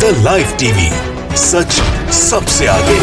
The live TV, सच सबसे आगे।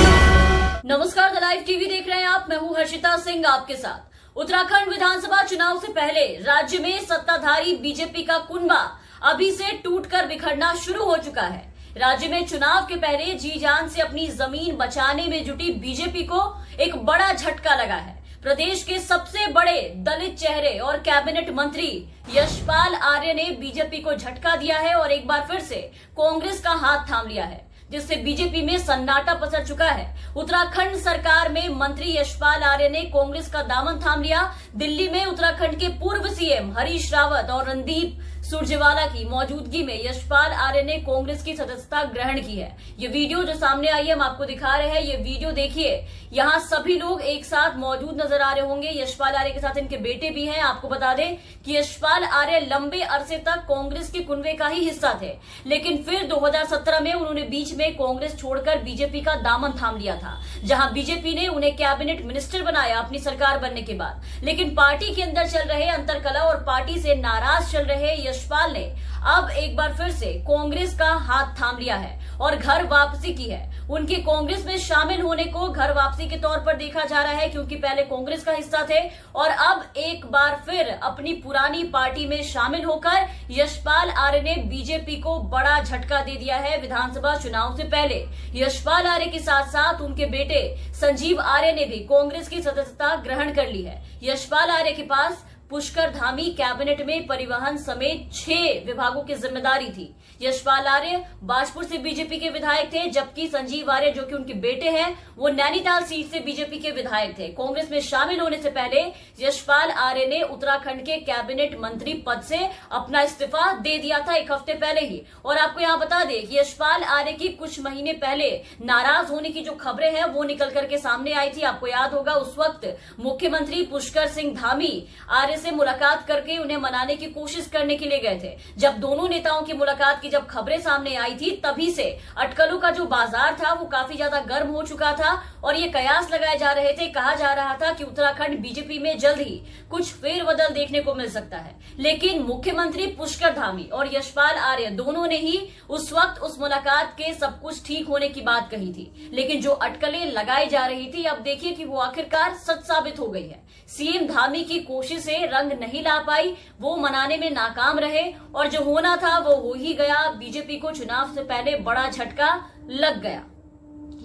नमस्कार, द लाइव टीवी देख रहे हैं आप। मैं हूं हर्षिता सिंह आपके साथ। उत्तराखंड विधानसभा चुनाव से पहले राज्य में सत्ताधारी बीजेपी का कुनबा अभी से टूटकर बिखरना शुरू हो चुका है। राज्य में चुनाव के पहले जी जान से अपनी जमीन बचाने में जुटी बीजेपी को एक बड़ा झटका लगा है। प्रदेश के सबसे बड़े दलित चेहरे और कैबिनेट मंत्री यशपाल आर्य ने बीजेपी को झटका दिया है और एक बार फिर से कांग्रेस का हाथ थाम लिया है, जिससे बीजेपी में सन्नाटा पसर चुका है। उत्तराखंड सरकार में मंत्री यशपाल आर्य ने कांग्रेस का दामन थाम लिया। दिल्ली में उत्तराखंड के पूर्व सीएम हरीश रावत और रणदीप सुरजेवाला की मौजूदगी में यशपाल आर्य ने कांग्रेस की सदस्यता ग्रहण की है। ये वीडियो जो सामने आई है हम आपको दिखा रहे हैं। ये वीडियो देखिए, यहाँ सभी लोग एक साथ मौजूद नजर आ रहे होंगे। यशपाल आर्य के साथ इनके बेटे भी हैं। आपको बता दें कि यशपाल आर्य लंबे अरसे तक कांग्रेस के कुनबे का ही हिस्सा थे, लेकिन फिर 2017 में उन्होंने बीच में कांग्रेस छोड़कर बीजेपी का दामन थाम लिया था, जहां बीजेपी ने उन्हें कैबिनेट मिनिस्टर बनाया अपनी सरकार बनने के बाद। लेकिन पार्टी के अंदर चल रहे अंतरकलह और पार्टी से नाराज चल रहे यशपाल ने अब एक बार फिर से कांग्रेस का हाथ थाम लिया है और घर वापसी की है। उनके कांग्रेस में शामिल होने को घर वापसी के तौर पर देखा जा रहा है, क्योंकि पहले कांग्रेस का हिस्सा थे और अब एक बार फिर अपनी पुरानी पार्टी में शामिल होकर यशपाल आर्य ने बीजेपी को बड़ा झटका दे दिया है। विधानसभा चुनाव से पहले यशपाल आर्य के साथ साथ उनके बेटे संजीव आर्य ने भी कांग्रेस की सदस्यता ग्रहण कर ली है। यशपाल आर्य के पास पुष्कर धामी कैबिनेट में परिवहन समेत 6 विभागों की जिम्मेदारी थी। यशपाल आर्य बाजपुर से बीजेपी के विधायक थे, जबकि संजीव आर्य जो कि उनके बेटे हैं वो नैनीताल सीट से बीजेपी के विधायक थे। कांग्रेस में शामिल होने से पहले यशपाल आर्य ने उत्तराखंड के कैबिनेट मंत्री पद से अपना इस्तीफा दे दिया था एक हफ्ते पहले ही। और आपको यहाँ बता दें कि यशपाल आर्य की कुछ महीने पहले नाराज होने की जो खबरें हैं वो निकल करके सामने आई थी। आपको याद होगा उस वक्त मुख्यमंत्री पुष्कर सिंह धामी आर्य से मुलाकात करके उन्हें मनाने की कोशिश करने के लिए गए थे। जब दोनों नेताओं की मुलाकात की जब खबरें सामने आई थी, तभी से अटकलों का जो बाजार था वो काफी ज्यादा गर्म हो चुका था और ये कयास लगाए जा रहे थे। कहा जा रहा था कि उत्तराखंड बीजेपी में जल्द ही कुछ फेरबदल देखने को मिल सकता है। लेकिन मुख्यमंत्री पुष्कर धामी और यशपाल आर्य दोनों ने ही उस वक्त उस मुलाकात के सब कुछ ठीक होने की बात कही थी, लेकिन जो अटकलें लगाई जा रही थी अब देखिए कि वो आखिरकार सच साबित हो गई है। सीएम धामी की कोशिशें रंग नहीं ला पाई, वो मनाने में नाकाम रहे और जो होना था वो हो ही गया। बीजेपी को चुनाव से पहले बड़ा झटका लग गया।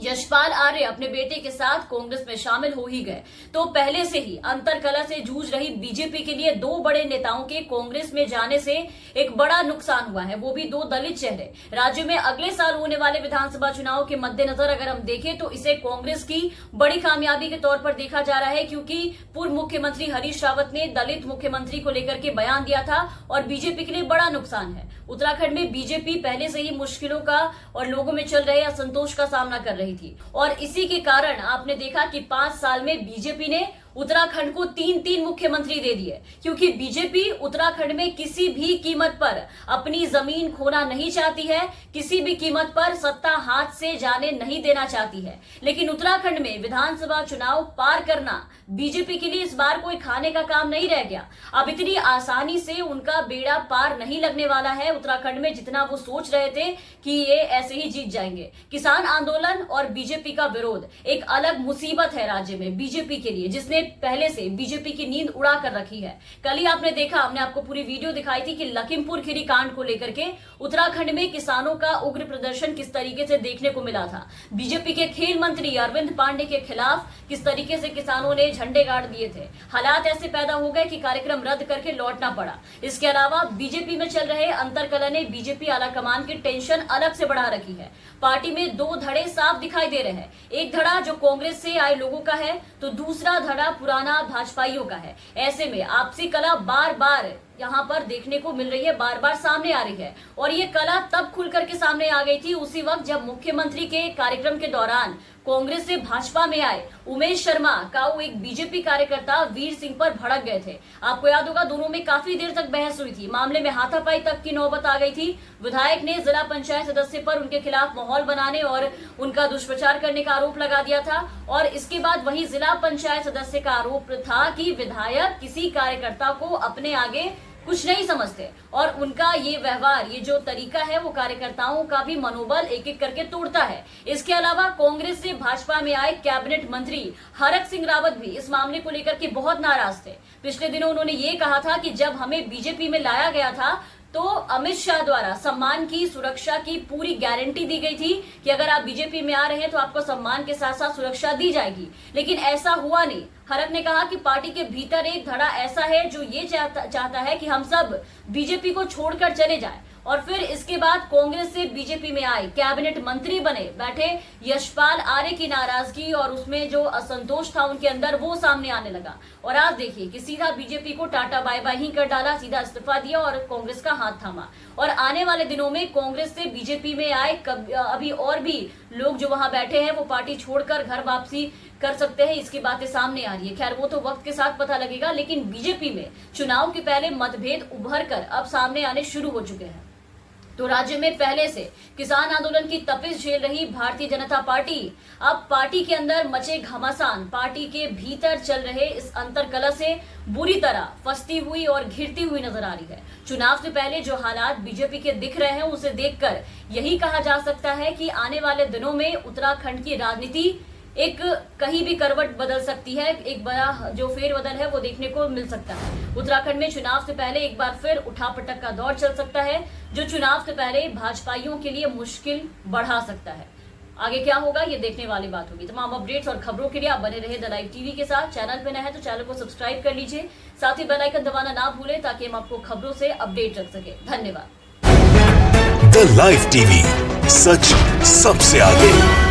यशपाल आर्य अपने बेटे के साथ कांग्रेस में शामिल हो ही गए, तो पहले से ही अंतरकलह से जूझ रही बीजेपी के लिए 2 बड़े नेताओं के कांग्रेस में जाने से एक बड़ा नुकसान हुआ है, वो भी 2 दलित चेहरे। राज्य में अगले साल होने वाले विधानसभा चुनाव के मद्देनजर अगर हम देखें तो इसे कांग्रेस की बड़ी कामयाबी के तौर पर देखा जा रहा है, क्योंकि पूर्व मुख्यमंत्री हरीश रावत ने दलित मुख्यमंत्री को लेकर के बयान दिया था और बीजेपी के लिए बड़ा नुकसान है। उत्तराखंड में बीजेपी पहले से ही मुश्किलों का और लोगों में चल रहे असंतोष का सामना कर रही थी और इसी के कारण आपने देखा कि 5 साल में बीजेपी ने उत्तराखंड को 3 मुख्यमंत्री दे दिए, क्योंकि बीजेपी उत्तराखंड में किसी भी कीमत पर अपनी जमीन खोना नहीं चाहती है, किसी भी कीमत पर सत्ता हाथ से जाने नहीं देना चाहती है। लेकिन उत्तराखंड में विधानसभा चुनाव पार करना बीजेपी के लिए इस बार कोई खाने का काम नहीं रह गया। अब इतनी आसानी से उनका बेड़ा पार नहीं लगने वाला है उत्तराखंड में, जितना वो सोच रहे थे कि ये ऐसे ही जीत जाएंगे। किसान आंदोलन और बीजेपी का विरोध एक अलग मुसीबत है राज्य में बीजेपी के लिए, जिसने पहले से बीजेपी की नींद उड़ा कर रखी है। कल ही आपने देखा, हमने आपको पूरी वीडियो दिखाई थी कि लखीमपुर खीरी कांड को लेकर के उत्तराखंड में किसानों का उग्र प्रदर्शन किस तरीके से देखने को मिला था। बीजेपी के खेल मंत्री अरविंद पांडे के खिलाफ किस तरीके से किसानों ने झंडे गाड़ दिए थे। हालात ऐसे पैदा हो गए कि कार्यक्रम रद्द करके लौटना पड़ा। इसके अलावा बीजेपी में चल रहे अंतरकलह ने बीजेपी आलाकमान की टेंशन अलग से बढ़ा रखी है। पार्टी में 2 धड़े साफ दिखाई दे रहे हैं। एक धड़ा जो कांग्रेस से आए लोगों का है, तो दूसरा धड़ा पुराना भाजपाइयों का है। ऐसे में आपसी कला बार बार यहाँ पर देखने को मिल रही है, बार बार सामने आ रही है और ये कला तब खुल करके सामने आ गई थी उसी वक्त जब मुख्यमंत्री के कार्यक्रम के दौरान कांग्रेस से भाजपा में आए उमेश शर्मा का वो एक बीजेपी कार्यकर्ता वीर सिंह पर भड़क गए थे। आपको याद होगा दोनों में काफी देर तक बहस हुई थी, मामले में हाथापाई तक की नौबत आ गई थी। विधायक ने जिला पंचायत सदस्य पर उनके खिलाफ माहौल बनाने और उनका दुष्प्रचार करने का आरोप लगा दिया था और इसके बाद वही जिला पंचायत सदस्य का आरोप था कि विधायक किसी कार्यकर्ता को अपने आगे कुछ नहीं समझते और उनका ये व्यवहार, ये जो तरीका है वो कार्यकर्ताओं का भी मनोबल एक एक करके तोड़ता है। इसके अलावा कांग्रेस से भाजपा में आए कैबिनेट मंत्री हरक सिंह रावत भी इस मामले को लेकर के बहुत नाराज थे। पिछले दिनों उन्होंने ये कहा था कि जब हमें बीजेपी में लाया गया था तो अमित शाह द्वारा सम्मान की, सुरक्षा की पूरी गारंटी दी गई थी कि अगर आप बीजेपी में आ रहे हैं तो आपको सम्मान के साथ साथ सुरक्षा दी जाएगी, लेकिन ऐसा हुआ नहीं। हरक ने कहा कि पार्टी के भीतर एक धड़ा ऐसा है जो ये चाहता है कि हम सब बीजेपी को छोड़कर चले जाएं। और फिर इसके बाद कांग्रेस से बीजेपी में आए, कैबिनेट मंत्री बने बैठे यशपाल आर्य की नाराजगी और उसमें जो असंतोष था उनके अंदर वो सामने आने लगा। और आज देखिए कि सीधा बीजेपी को टाटा बाय बाय ही कर डाला, सीधा इस्तीफा दिया और कांग्रेस का हाथ थामा। और आने वाले दिनों में कांग्रेस से बीजेपी में आए अभी और भी लोग जो वहां बैठे हैं वो पार्टी छोड़कर घर वापसी कर सकते हैं, इसकी बातें सामने आ रही है। खैर वो तो वक्त के साथ पता लगेगा, लेकिन बीजेपी में चुनाव के पहले मतभेद उभर कर अब सामने आने शुरू हो चुके हैं। तो राज्य में पहले से किसान आंदोलन की तपिश झेल रही भारतीय जनता पार्टी अब पार्टी के अंदर मचे घमासान, पार्टी के भीतर चल रहे इस अंतरकलह से बुरी तरह फंसती हुई और घिरती हुई नजर आ रही है। चुनाव से पहले जो हालात बीजेपी के दिख रहे हैं उसे देखकर यही कहा जा सकता है कि आने वाले दिनों में उत्तराखंड की राजनीति एक कहीं भी करवट बदल सकती है, एक बड़ा जो फेरबदल है वो देखने को मिल सकता है। उत्तराखंड में चुनाव से पहले एक बार फिर उठापटक का दौर चल सकता है, जो चुनाव से पहले भाजपाइयों के लिए मुश्किल बढ़ा सकता है। आगे क्या होगा ये देखने वाली बात होगी। तमाम अपडेट्स और खबरों के लिए आप बने रहे द लाइव टीवी के साथ। चैनल पे नए हैं तो चैनल को सब्सक्राइब कर लीजिए, साथ ही बेल आइकन दबाना ना भूलें ताकि हम आपको खबरों से अपडेट रख सके। धन्यवाद। द लाइव टीवी, सच सबसे आगे।